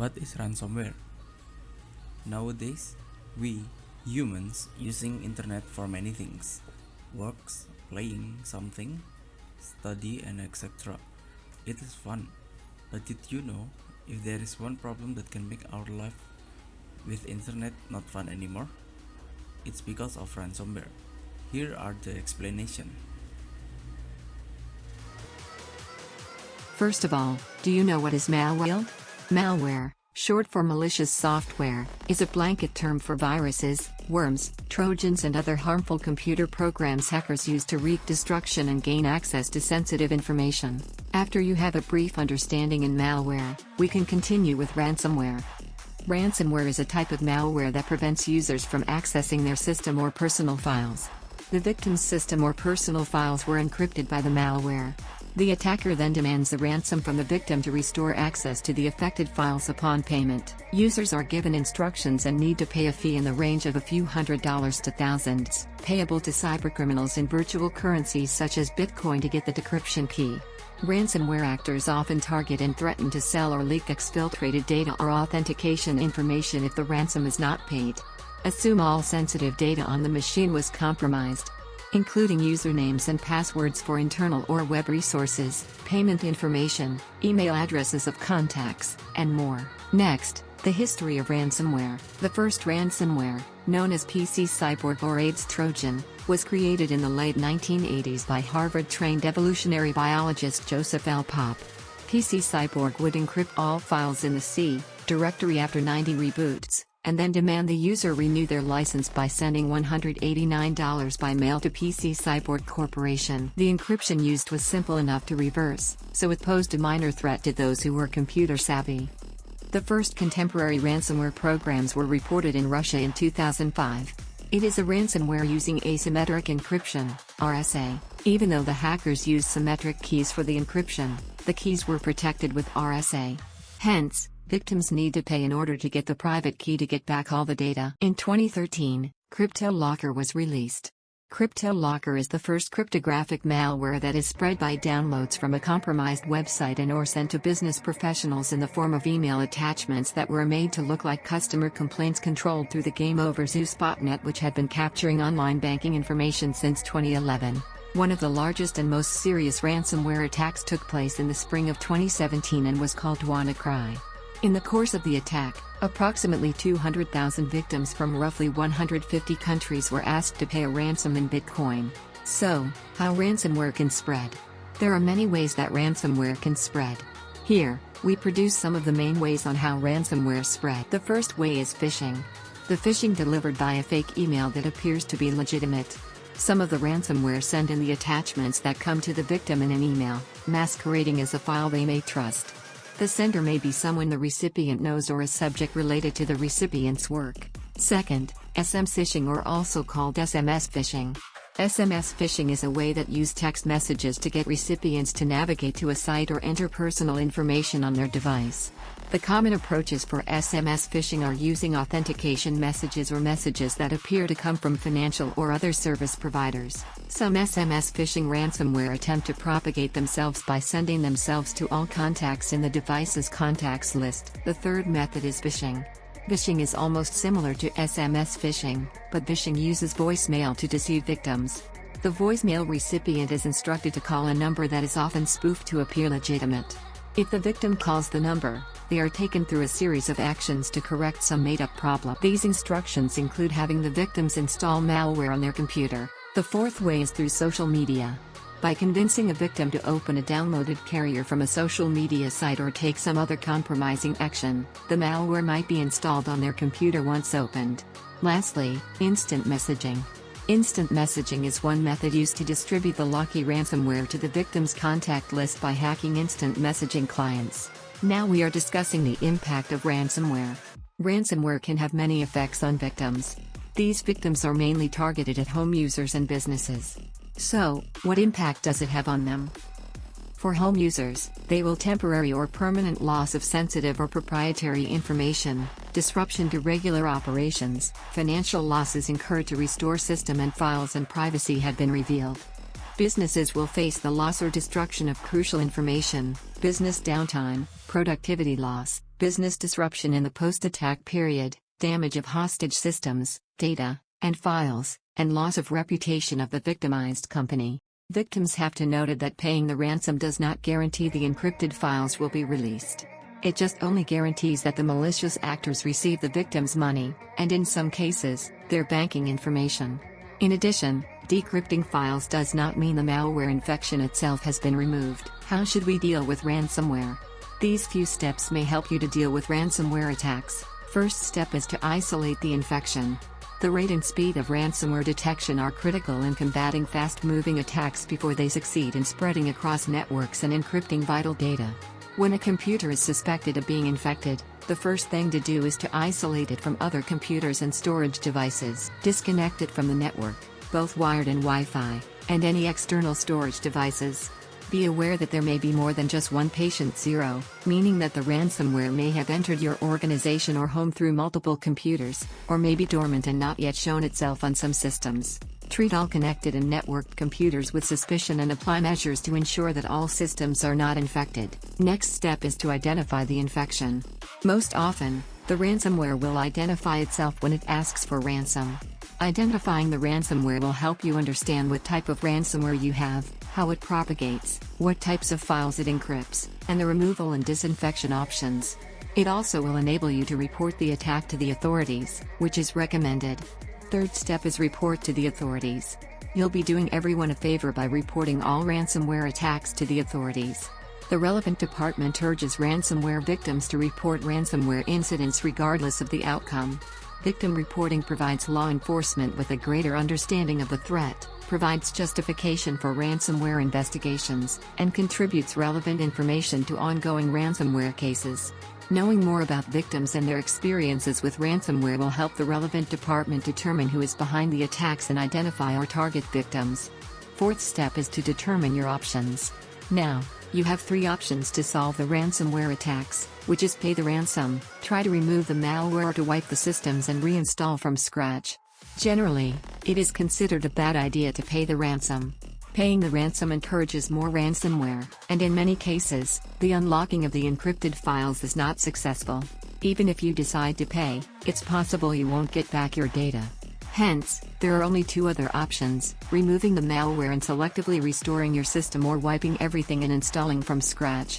What is ransomware? Nowadays, we humans using internet for many things, works, playing something, study and etc. It is fun, but did you know if there is one problem that can make our life with internet not fun anymore? It's because of ransomware. Here are the explanation. First of all, do you know what is malware? Malware, short for malicious software, is a blanket term for viruses, worms, trojans and other harmful computer programs hackers use to wreak destruction and gain access to sensitive information. After you have a brief understanding in malware, we can continue with ransomware. Ransomware is a type of malware that prevents users from accessing their system or personal files. The victim's system or personal files were encrypted by the malware. The attacker then demands a ransom from the victim to restore access to the affected files upon payment. Users are given instructions and need to pay a fee in the range of a few $100s to thousands, payable to cybercriminals in virtual currencies such as Bitcoin to get the decryption key. Ransomware actors often target and threaten to sell or leak exfiltrated data or authentication information if the ransom is not paid. Assume all sensitive data on the machine was compromised, including usernames and passwords for internal or web resources, payment information, email addresses of contacts, and more. Next, the history of ransomware. The first ransomware, known as PC Cyborg or AIDS Trojan, was created in the late 1980s by Harvard-trained evolutionary biologist Joseph L. Popp. PC Cyborg would encrypt all files in the C directory after 90 reboots, and then demand the user renew their license by sending $189 by mail to PC Cyborg Corporation. The encryption used was simple enough to reverse, so it posed a minor threat to those who were computer savvy. The first contemporary ransomware programs were reported in Russia in 2005. It is a ransomware using asymmetric encryption, RSA. Even though the hackers used symmetric keys for the encryption, the keys were protected with RSA. Hence, victims need to pay in order to get the private key to get back all the data. In 2013, CryptoLocker was released. CryptoLocker is the first cryptographic malware that is spread by downloads from a compromised website and or sent to business professionals in the form of email attachments that were made to look like customer complaints controlled through the Game Over Zeus botnet, which had been capturing online banking information since 2011. One of the largest and most serious ransomware attacks took place in the spring of 2017 and was called WannaCry. In the course of the attack, approximately 200,000 victims from roughly 150 countries were asked to pay a ransom in Bitcoin. So, how ransomware can spread? There are many ways that ransomware can spread. Here, we produce some of the main ways on how ransomware spread. The first way is phishing. The phishing delivered by a fake email that appears to be legitimate. Some of the ransomware send in the attachments that come to the victim in an email, masquerading as a file they may trust. The sender may be someone the recipient knows or a subject related to the recipient's work. Second, SMS phishing, or also called SMS phishing. SMS phishing is a way that uses text messages to get recipients to navigate to a site or enter personal information on their device. The common approaches for SMS phishing are using authentication messages or messages that appear to come from financial or other service providers. Some SMS phishing ransomware attempt to propagate themselves by sending themselves to all contacts in the device's contacts list. The third method is phishing. Phishing is almost similar to SMS phishing, but phishing uses voicemail to deceive victims. The voicemail recipient is instructed to call a number that is often spoofed to appear legitimate. If the victim calls the number, they are taken through a series of actions to correct some made-up problem. These instructions include having the victims install malware on their computer. The fourth way is through social media. By convincing a victim to open a downloaded carrier from a social media site or take some other compromising action, the malware might be installed on their computer once opened. Lastly, instant messaging. Instant messaging is one method used to distribute the lucky ransomware to the victim's contact list by hacking instant messaging clients. Now we are discussing the impact of ransomware. Ransomware can have many effects on victims. These victims are mainly targeted at home users and businesses. So, what impact does it have on them? For home users, they will temporary or permanent loss of sensitive or proprietary information, disruption to regular operations, financial losses incurred to restore system and files and privacy had been revealed. Businesses will face the loss or destruction of crucial information, business downtime, productivity loss, business disruption in the post-attack period, damage of hostage systems, data, and files, and loss of reputation of the victimized company. Victims have to note that paying the ransom does not guarantee the encrypted files will be released. It just only guarantees that the malicious actors receive the victim's money, and in some cases, their banking information. In addition, decrypting files does not mean the malware infection itself has been removed. How should we deal with ransomware? These few steps may help you to deal with ransomware attacks. First step is to isolate the infection. The rate and speed of ransomware detection are critical in combating fast-moving attacks before they succeed in spreading across networks and encrypting vital data. When a computer is suspected of being infected, the first thing to do is to isolate it from other computers and storage devices. Disconnect it from the network, both wired and Wi-Fi, and any external storage devices. Be aware that there may be more than just one patient zero, meaning that the ransomware may have entered your organization or home through multiple computers, or may be dormant and not yet shown itself on some systems. Treat all connected and networked computers with suspicion and apply measures to ensure that all systems are not infected. Next step is to identify the infection. Most often, the ransomware will identify itself when it asks for ransom. Identifying the ransomware will help you understand what type of ransomware you have, how it propagates, what types of files it encrypts, and the removal and disinfection options. It also will enable you to report the attack to the authorities, which is recommended. Third step is report to the authorities. You'll be doing everyone a favor by reporting all ransomware attacks to the authorities. The relevant department urges ransomware victims to report ransomware incidents regardless of the outcome. Victim reporting provides law enforcement with a greater understanding of the threat, provides justification for ransomware investigations, and contributes relevant information to ongoing ransomware cases. Knowing more about victims and their experiences with ransomware will help the relevant department determine who is behind the attacks and identify or target victims. Fourth step is to determine your options. Now, you have 3 options to solve the ransomware attacks, which is pay the ransom, try to remove the malware, or to wipe the systems and reinstall from scratch. Generally, it is considered a bad idea to pay the ransom. Paying the ransom encourages more ransomware, and in many cases, the unlocking of the encrypted files is not successful. Even if you decide to pay, it's possible you won't get back your data. Hence, there are only 2 other options: removing the malware and selectively restoring your system, or wiping everything and installing from scratch.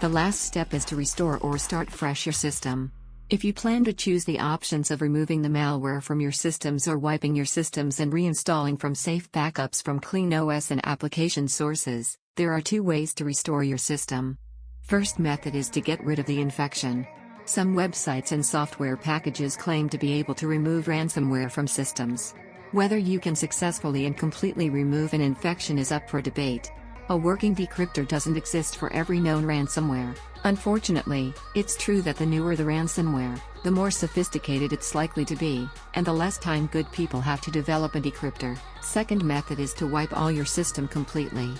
The last step is to restore or start fresh your system. If you plan to choose the options of removing the malware from your systems or wiping your systems and reinstalling from safe backups from clean OS and application sources, there are 2 ways to restore your system. First method is to get rid of the infection. Some websites and software packages claim to be able to remove ransomware from systems. Whether you can successfully and completely remove an infection is up for debate. A working decryptor doesn't exist for every known ransomware. Unfortunately, it's true that the newer the ransomware, the more sophisticated it's likely to be, and the less time good people have to develop a decryptor. Second method is to wipe all your system completely.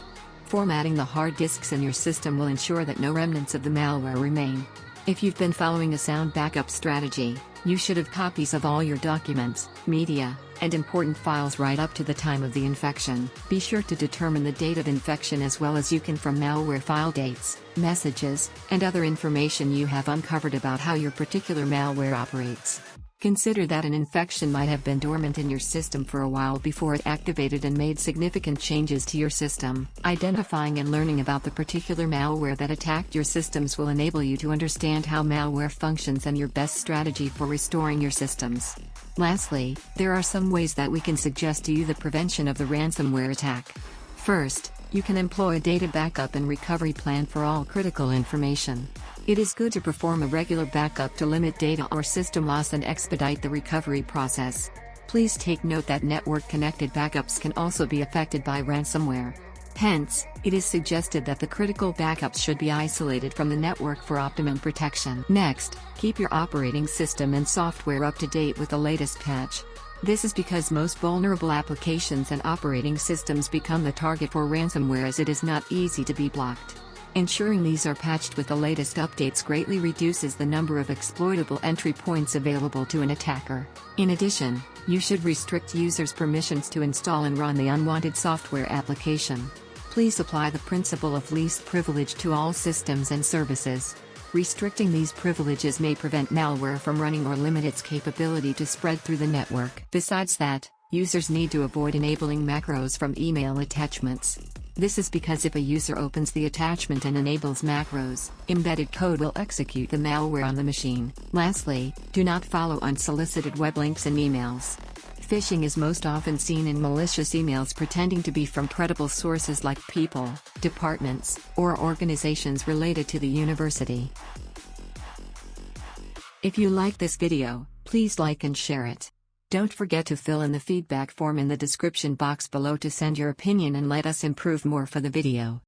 Formatting the hard disks in your system will ensure that no remnants of the malware remain. If you've been following a sound backup strategy, you should have copies of all your documents, media, and important files right up to the time of the infection. Be sure to determine the date of infection as well as you can from malware file dates, messages, and other information you have uncovered about how your particular malware operates. Consider that an infection might have been dormant in your system for a while before it activated and made significant changes to your system. Identifying and learning about the particular malware that attacked your systems will enable you to understand how malware functions and your best strategy for restoring your systems. Lastly, there are some ways that we can suggest to you the prevention of the ransomware attack. First, you can employ a data backup and recovery plan for all critical information. It is good to perform a regular backup to limit data or system loss and expedite the recovery process. Please take note that network-connected backups can also be affected by ransomware. Hence, it is suggested that the critical backups should be isolated from the network for optimum protection. Next, keep your operating system and software up to date with the latest patch. This is because most vulnerable applications and operating systems become the target for ransomware, as it is not easy to be blocked. Ensuring these are patched with the latest updates greatly reduces the number of exploitable entry points available to an attacker. In addition, you should restrict users' permissions to install and run the unwanted software application. Please apply the principle of least privilege to all systems and services. Restricting these privileges may prevent malware from running or limit its capability to spread through the network. Besides that, users need to avoid enabling macros from email attachments. This is because if a user opens the attachment and enables macros, embedded code will execute the malware on the machine. Lastly, do not follow unsolicited web links and emails. Phishing is most often seen in malicious emails pretending to be from credible sources like people, departments, or organizations related to the university. If you like this video, please like and share it. Don't forget to fill in the feedback form in the description box below to send your opinion and let us improve more for the video.